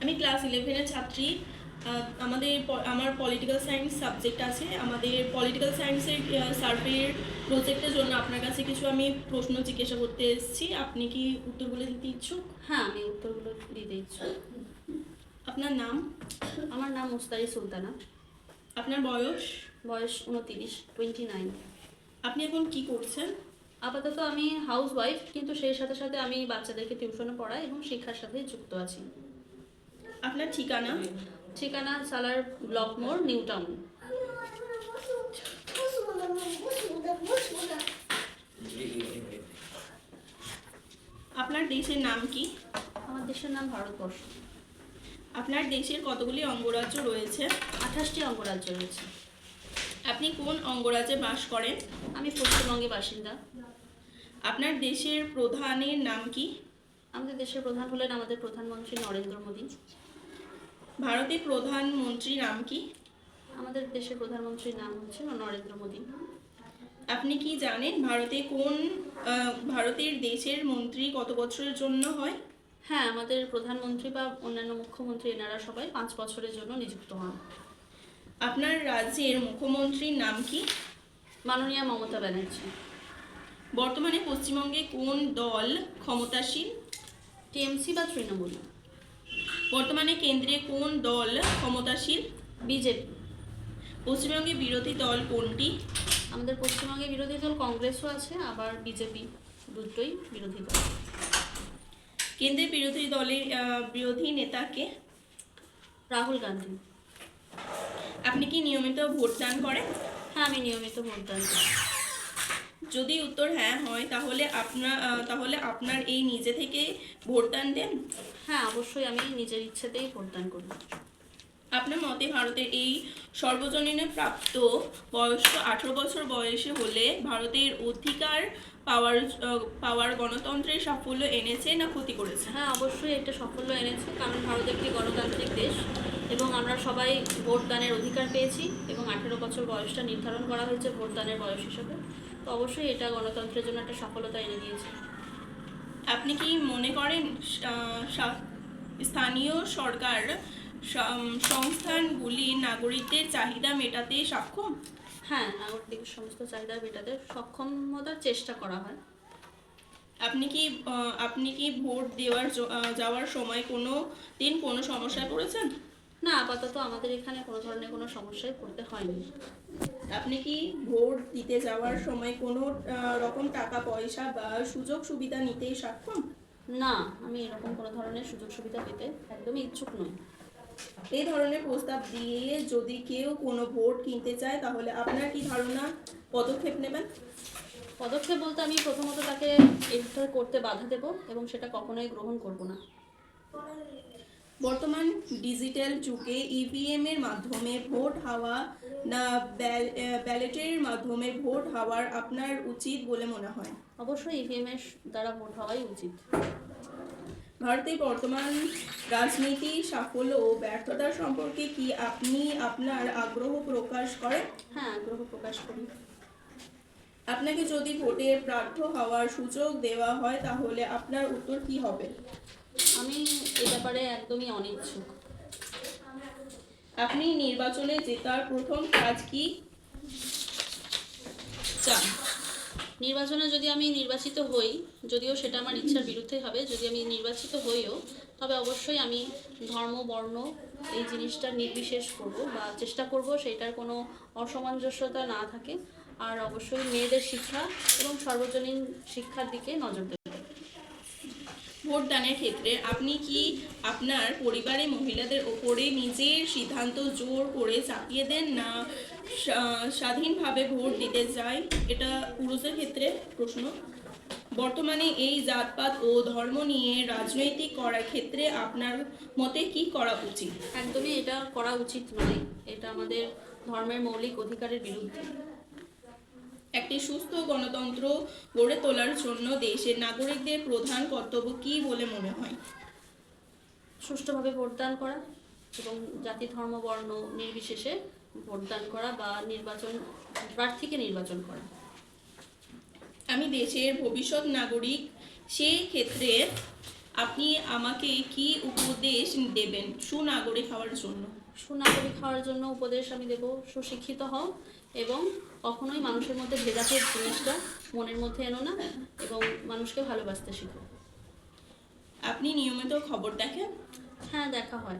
আমি ক্লাস 11-এর ছাত্রী। আমার পলিটিক্যাল সায়েন্স সাবজেক্ট আছে। আমাদের পলিটিক্যাল সায়েন্সের সার্ভের প্রজেক্টের জন্য আপনার কাছে কিছু আমি প্রশ্ন জিজ্ঞাসা করতে এসেছি। আপনি কি উত্তরগুলো দিতে ইচ্ছুক? হ্যাঁ, আমি উত্তরগুলো দিতে ইচ্ছুক। আপনার নাম? আমার নাম মুস্তারি সুলতানা। আপনার বয়স? বয়স 29। আপনি এখন কি করছেন? আপাতত আমি হাউস ওয়াইফ, কিন্তু সেই সাথে সাথে আমি বাচ্চাদেরকে টিউশনে পড়াই এবং শিক্ষার সাথে যুক্ত আছি। আপনার ঠিকানা? ঠিকানা সালার ব্লক মোড়, নিউ টাউন। আপনার দেশের নাম কি? আমার দেশের নাম ভারতবর্ষ। আপনার দেশের কতগুলি অঙ্গরাজ্য রয়েছে? 28টি অঙ্গরাজ্য রয়েছে। আপনি কোন অঙ্গরাজ্যে বাস করেন? আমি পশ্চিমবঙ্গের বাসিন্দা। আপনার দেশের প্রধানের নাম কি? আমাদের দেশের প্রধান হলেন আমাদের প্রধানমন্ত্রী নরেন্দ্র মোদী। ভারতের প্রধানমন্ত্রীর নাম কি? আমাদের দেশের প্রধানমন্ত্রীর নাম হচ্ছে নরেন্দ্র মোদী। আপনি কি জানেন ভারতের দেশের মন্ত্রী কত বছরের জন্য হয়? হ্যাঁ, আমাদের প্রধানমন্ত্রী বা অন্যান্য মুখ্যমন্ত্রী এনারা সবাই 5 বছরের জন্য নিযুক্ত হন। আপনার রাজ্যের মুখ্যমন্ত্রীর নাম কি? মাননীয়া মমতা ব্যানার্জি। বর্তমানে পশ্চিমবঙ্গে কোন দল ক্ষমতাসীন? টিএমসি বা তৃণমূল। বর্তমানে কেন্দ্রে কোন দল ক্ষমতাসীন? বিজেপি। পশ্চিমবঙ্গে বিরোধী দল কোনটি? আমাদের পশ্চিমবঙ্গে বিরোধী দল কংগ্রেসও আছে, আবার বিজেপি, দুটোই বিরোধী দল। কেন্দ্রের বিরোধী দলের বিরোধী নেতা কে? রাহুল গান্ধী। আপনি কি নিয়মিত ভোটদান করেন? হ্যাঁ, আমি নিয়মিত ভোটদান করি। যদি উত্তর হ্যাঁ হয় তাহলে আপনার এই নিজে থেকে ভোটদান দেন? হ্যাঁ, অবশ্যই আমি নিজের ইচ্ছেতেই ভোটদান করি। আপনার মতে ভারতের এই সর্বজনীন প্রাপ্ত বয়স 18 বছর বয়সে হলে ভারতের অধিকার পাওয়ার গণতন্ত্রের সাফল্য এনেছে না ক্ষতি করেছে? হ্যাঁ, অবশ্যই এটা সাফল্য এনেছে, কারণ ভারত একটি গণতান্ত্রিক দেশ এবং আমরা সবাই ভোটদানের অধিকার পেয়েছি এবং 18 বছর বয়সটা নির্ধারণ করা হয়েছে ভোটদানের বয়স হিসেবে। তো অবশ্যই এটা গণতন্ত্রের জন্য একটা সফলতা এনে দিয়েছে। আপনি কি মনে করেন স্থানীয় সরকার সংস্থানগুলি নাগরিকদের চাহিদা মেটাতে সক্ষম? হ্যাঁ, নাগরিকদের সমস্ত চাহিদা মেটাতে সক্ষমতার চেষ্টা করা হয়। আপনি কি ভোট যাওয়ার সময় কোনো সমস্যায় পড়েছেন? না, আপাতত আমাদের এখানে কোনো ধরনের কোনো সমস্যায় পড়তে হয়নি। আপনি কি ভোট দিতে যাওয়ার সময় কোনো রকম টাকা পয়সা বা সুযোগ সুবিধা নিতে সক্ষম? না, আমি এরকম কোনো ধরনের সুযোগ সুবিধা পেতে একদমই ইচ্ছুক নই। এই ধরনের প্রস্তাব দিয়ে যদি কেউ কোনো ভোট কিনতে চায় তাহলে আপনার কি ধারণা পদক্ষেপ নেবেন? পদক্ষেপ বলতে আমি প্রথমত তাকে এটা করতে বাধা দেব এবং সেটা কখনোই গ্রহণ করব না। বর্তমান ডিজিটাল যুগে ইভিএম এর মাধ্যমে ভোট হওয়া না ব্যালটের মাধ্যমে ভোট হওয়ার আপনার উচিত বলে মনে হয়? অবশ্যই ইভিএম এর দ্বারা ভোট হওয়াই উচিত। ভারতের বর্তমান রাজনীতি সাফল্য ও ব্যর্থতা সম্পর্কে কি আপনি আপনার আগ্রহ প্রকাশ করেন? হ্যাঁ, আগ্রহ প্রকাশ করি। আপনাকে যদি ভোটে প্রার্থী হওয়ার সুযোগ দেওয়া হয় তাহলে আপনার উত্তর কি হবে? আমি এ ব্যাপারে একদমই অনিচ্ছুক। আপনি নির্বাচনে জেতার প্রথম কাজ কি চান? নির্বাচনে যদি আমি নির্বাচিত হই, যদিও সেটা আমার ইচ্ছার বিরুদ্ধে হবে, যদি আমি নির্বাচিত হইও, তবে অবশ্যই আমি ধর্ম বর্ণ এই জিনিসটা নির্বিশেষ করব বা চেষ্টা করব সেটার কোনো অসামঞ্জস্যতা না থাকে, আর অবশ্যই মেয়েদের শিক্ষা এবং সর্বজনীন শিক্ষার দিকে নজর দেব। ভোটদানের ক্ষেত্রে আপনি কি আপনার পরিবারের মহিলাদের ওপরে নিজের সিদ্ধান্ত জোর করে চাপিয়ে দেন না স্বাধীনভাবে ভোট দিতে যায়? এটা পুরুষদের ক্ষেত্রে প্রশ্ন। বর্তমানে এই জাতপাত ও ধর্ম নিয়ে রাজনৈতিক করার ক্ষেত্রে আপনার মতে কি করা উচিত? একদমই এটা করা উচিত নয়, এটা আমাদের ধর্মের মৌলিক অধিকারের বিরুদ্ধে। একটি সুস্থ গণতন্ত্র গড়ে তোলার জন্য দেশের নাগরিকদের প্রধান কর্তব্য কি বলে মনে হয়? সুষ্ঠুভাবে ভোটদান করা এবং জাতি ধর্ম বর্ণ নির্বিশেষে ভোটদান করা বা প্রার্থীকে নির্বাচন করা। আমি দেশের ভবিষ্যৎ নাগরিক, সেই ক্ষেত্রে আপনি আমাকে কি উপদেশ দেবেন সুনাগরিক হওয়ার জন্য? সুনাগরিক হওয়ার জন্য উপদেশ আমি দেব, সুশিক্ষিত হও এবং কখনোই মানুষের মধ্যে ভেদাভেদ জিনিসটা মনের মধ্যে এনো না, এবং মানুষকে ভালোবাসতে শিখো। আপনি নিয়মিত খবর দেখেন? হ্যাঁ, দেখা হয়।